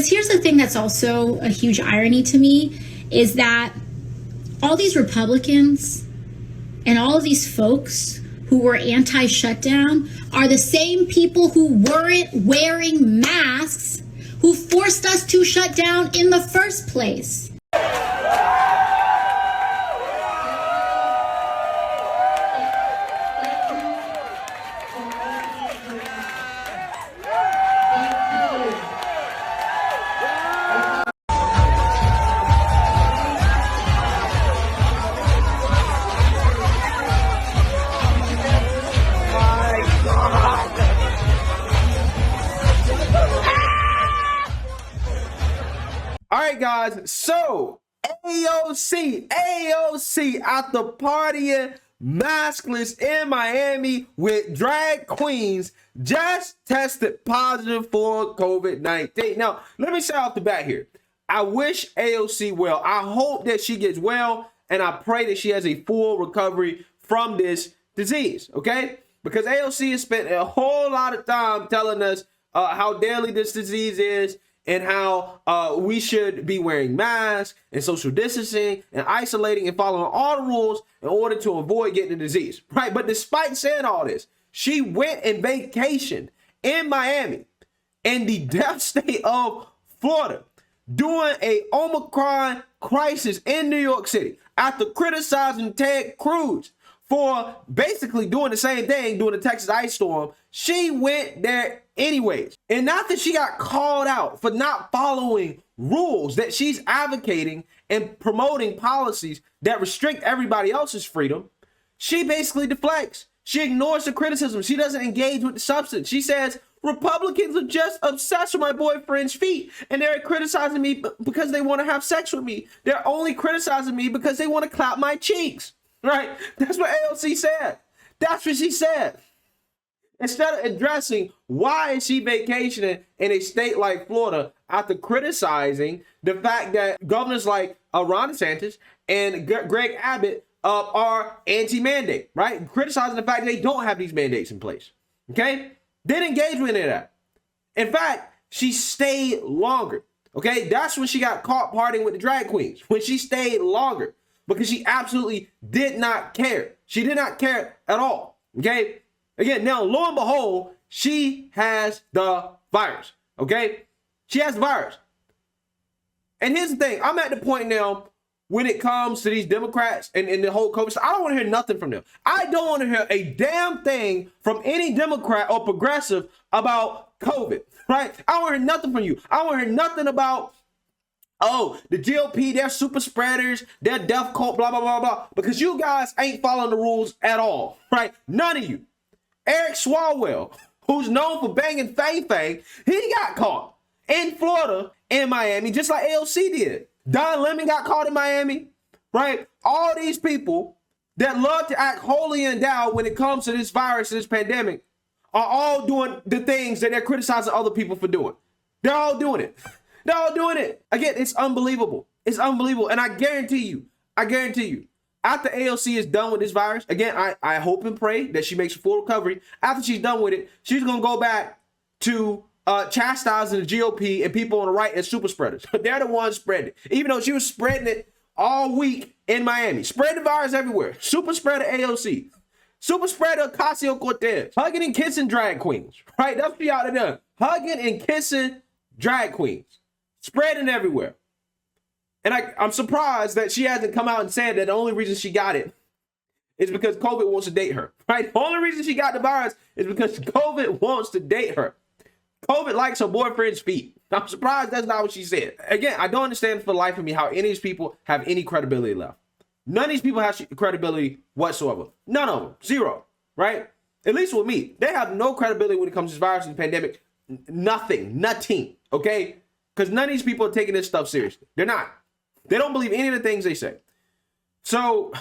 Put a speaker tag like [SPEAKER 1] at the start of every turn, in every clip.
[SPEAKER 1] Because here's the thing that's also a huge irony to me is that all these Republicans and all of these folks who were anti-shutdown are the same people who weren't wearing masks who forced us to shut down in the first place.
[SPEAKER 2] All right, guys, so AOC at the partying Maskless in Miami with drag queens just tested positive for COVID-19. Now, let me say off the bat here, I wish AOC well. I hope that she gets well, and I pray that she has a full recovery from this disease, okay? Because AOC has spent a whole lot of time telling us how deadly this disease is, and how we should be wearing masks and social distancing and isolating and following all the rules in order to avoid getting the disease, right? But despite saying all this, she went and vacationed in Miami in the death state of Florida during a Omicron crisis in New York City after criticizing Ted Cruz for basically doing the same thing during the Texas ice storm. She went there anyways. And not that she got called out for not following rules, that she's advocating and promoting policies that restrict everybody else's freedom. She basically deflects. She ignores the criticism. She doesn't engage with the substance. She says, Republicans are just obsessed with my boyfriend's feet, and they're criticizing me because they want to have sex with me. They're only criticizing me because they want to clap my cheeks, right? That's what AOC said. That's what she said. Instead of addressing why is she vacationing in a state like Florida after criticizing the fact that governors like Ron DeSantis and Greg Abbott are anti-mandate, right? Criticizing the fact they don't have these mandates in place, okay? Didn't engage with any of that. In fact, she stayed longer, okay? That's when she got caught partying with the drag queens, when she stayed longer, because she absolutely did not care. She did not care at all, okay? Again, now, lo and behold, she has the virus, okay? She has the virus. And here's the thing. I'm at the point now when it comes to these Democrats and the whole COVID stuff, I don't want to hear nothing from them. I don't want to hear a damn thing from any Democrat or progressive about COVID, right? I don't want to hear nothing from you. I don't want to hear nothing about, oh, the GOP, they're super spreaders, they're death cult, blah, blah, blah, blah. Because you guys ain't following the rules at all, right? None of you. Eric Swalwell, who's known for banging Fang Fang, he got caught in Florida and Miami, just like AOC did. Don Lemon got caught in Miami, right? All these people that love to act holy endowed when it comes to this virus and this pandemic are all doing the things that they're criticizing other people for doing. They're all doing it. They're all doing it. Again, it's unbelievable. It's unbelievable. And I guarantee you, after AOC is done with this virus, again, I hope and pray that she makes a full recovery. After she's done with it, she's going to go back to chastising the GOP and people on the right as super spreaders. They're the ones spreading it. Even though she was spreading it all week in Miami. Spread the virus everywhere. Super spreader AOC. Super spreader Ocasio-Cortez. Hugging and kissing drag queens. Right? That's what y'all done. Hugging and kissing drag queens. Spreading everywhere. And I'm surprised that she hasn't come out and said that the only reason she got it is because COVID wants to date her, right? The only reason she got the virus is because COVID wants to date her. COVID likes her boyfriend's feet. I'm surprised that's not what she said. Again, I don't understand for the life of me how any of these people have any credibility left. None of these people have credibility whatsoever. None of them. Zero, right? At least with me. They have no credibility when it comes to this virus and the pandemic. Nothing, okay? Because none of these people are taking this stuff seriously. They're not. They don't believe any of the things they say. So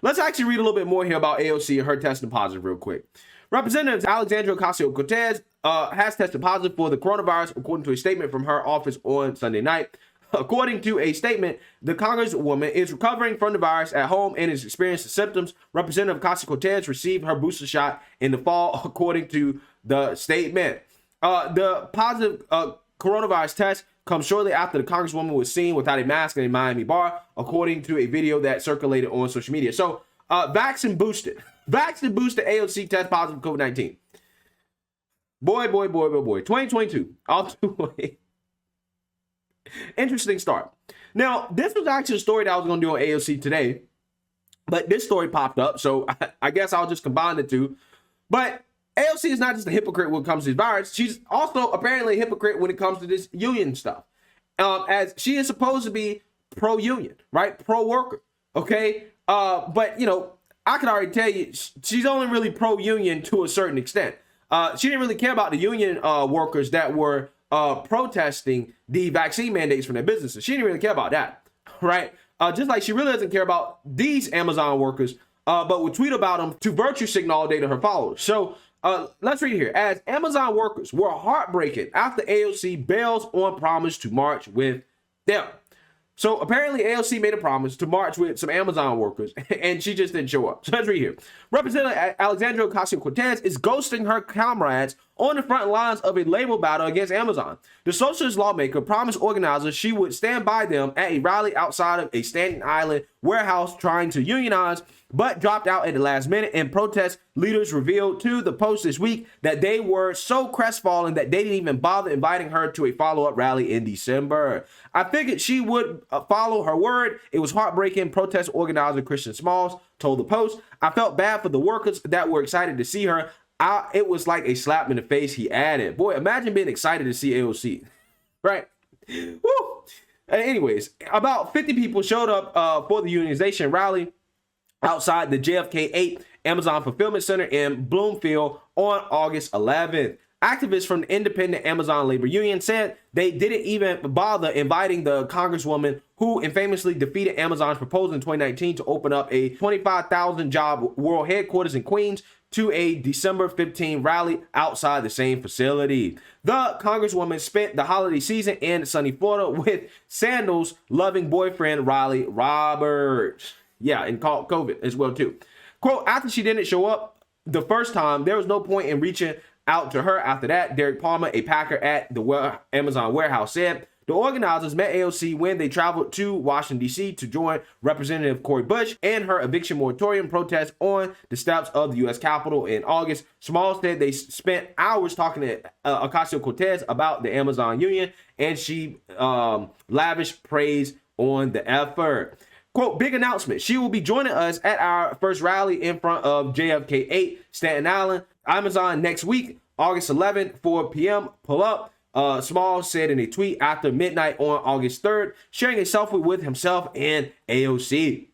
[SPEAKER 2] let's actually read a little bit more here about AOC and her testing positive real quick. Representative Alexandria Ocasio-Cortez has tested positive for the coronavirus, according to a statement from her office on Sunday night. According to a statement, the Congresswoman is recovering from the virus at home and is experiencing symptoms. Representative Ocasio-Cortez received her booster shot in the fall, according to the statement. The positive coronavirus test comes shortly after the Congresswoman was seen without a mask in a Miami bar, according to a video that circulated on social media. So, Vaxxed boosted. Vaxxed boosted AOC test positive for COVID-19. Boy. 2022. All the way. Interesting start. Now, this was actually a story that I was going to do on AOC today, but this story popped up, so I guess I'll just combine the two. But AOC is not just a hypocrite when it comes to this virus. She's also apparently a hypocrite when it comes to this union stuff. As she is supposed to be pro-union, right? Pro-worker, okay? But, you know, I can already tell you, she's only really pro-union to a certain extent. She didn't really care about the union workers that were protesting the vaccine mandates from their businesses. She didn't really care about that, right? Just like she really doesn't care about these Amazon workers, but would tweet about them to virtue signal all day to her followers. So let's read here. As Amazon workers were heartbreaking after AOC bails on promise to march with them. So apparently AOC made a promise to march with some Amazon workers, and she just didn't show up. So let's read here. Representative Alexandria Ocasio-Cortez is ghosting her comrades on the front lines of a labor battle against Amazon. The socialist lawmaker promised organizers she would stand by them at a rally outside of a Staten Island warehouse trying to unionize, but dropped out at the last minute, and protest leaders revealed to the Post this week that they were so crestfallen that they didn't even bother inviting her to a follow-up rally in December. I figured she would follow her word. It was heartbreaking, protest organizer Christian Smalls told the Post. I felt bad for the workers that were excited to see her. It was like a slap in the face, he added. Boy, imagine being excited to see AOC, right? Woo! Anyways, about 50 people showed up for the unionization rally outside the JFK 8 Amazon Fulfillment Center in Bloomfield on August 11th. Activists from the independent Amazon labor union said they didn't even bother inviting the Congresswoman who infamously defeated Amazon's proposal in 2019 to open up a 25,000 job world headquarters in Queens to a December 15 rally outside the same facility. The Congresswoman spent the holiday season in sunny Florida with sandals-loving boyfriend Riley Roberts. Yeah, and caught COVID as well too. Quote, after she didn't show up the first time, there was no point in reaching out to her after that. Derek Palmer, a packer at the Amazon warehouse, said the organizers met AOC when they traveled to Washington, D.C. to join Representative Cori Bush and her eviction moratorium protest on the steps of the U.S. Capitol in August. Smalls said they spent hours talking to Ocasio-Cortez about the Amazon union, and she lavished praise on the effort. Quote, big announcement. She will be joining us at our first rally in front of JFK 8, Staten Island, Amazon next week, August 11th, 4 p.m. Pull up. Smalls said in a tweet after midnight on August 3rd, sharing a selfie with himself and AOC.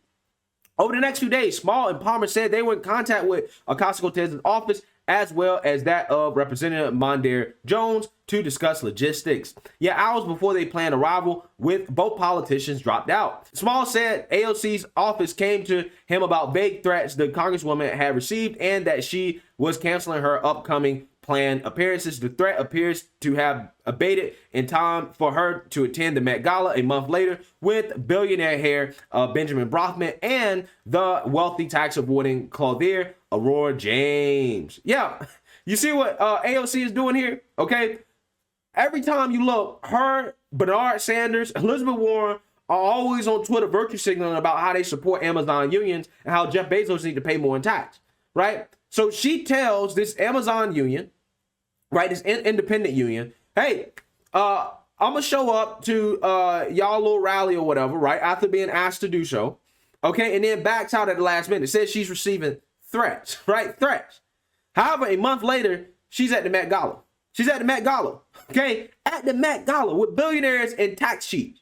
[SPEAKER 2] Over the next few days, Small and Palmer said they were in contact with Ocasio-Cortez's office as well as that of Representative Mondaire Jones to discuss logistics. Yet hours before they planned arrival, with both politicians dropped out. Small said AOC's office came to him about vague threats the Congresswoman had received and that she was canceling her upcoming planned appearances. The threat appears to have abated in time for her to attend the Met Gala a month later with billionaire heir Benjamin Brofman and the wealthy tax avoiding Clothier Aurora James. Yeah, you see what AOC is doing here? Okay, every time you look, her, Bernard Sanders, Elizabeth Warren are always on Twitter virtue signaling about how they support Amazon unions and how Jeff Bezos needs to pay more in tax, right? So she tells this Amazon union, right, this independent union, hey, I'm gonna show up to y'all little rally or whatever, right, after being asked to do so, okay, and then backs out at the last minute. Says she's receiving threats, right, threats. However, a month later, she's at the Met Gala. She's at the Met Gala, okay, at the Met Gala with billionaires and tax sheets,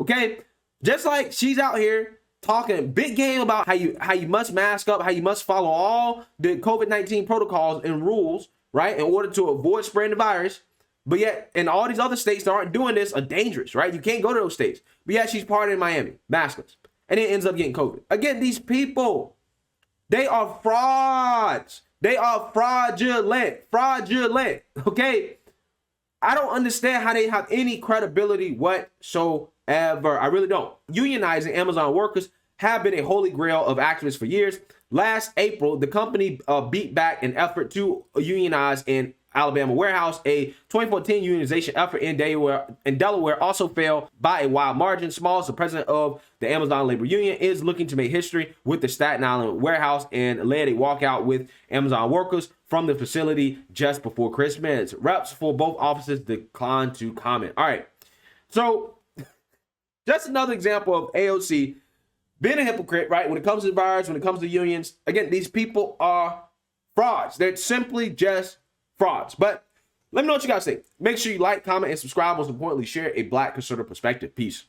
[SPEAKER 2] okay, just like she's out here talking big game about how you must mask up, how you must follow all the COVID-19 protocols and rules, right, in order to avoid spreading the virus. But yet, in all these other states that aren't doing this are dangerous, right? You can't go to those states. But yet, she's partying in Miami, Maskless, and then ends up getting COVID. Again, these people, they are frauds. They are fraudulent, okay? I don't understand how they have any credibility whatsoever. I really don't. Unionizing Amazon workers have been a holy grail of activists for years. Last April, the company beat back an effort to unionize in Alabama warehouse. A 2014 unionization effort in Delaware also failed by a wide margin. Smalls, the president of the Amazon Labor Union, is looking to make history with the Staten Island warehouse and led a walkout with Amazon workers from the facility just before Christmas. Reps for both offices declined to comment. All right, so just another example of AOC being a hypocrite, right? When it comes to the virus, when it comes to unions, again, these people are frauds. They're simply just frauds. But let me know what you guys think. Make sure you like, comment, and subscribe. Most importantly, share a Black conservative perspective. Peace.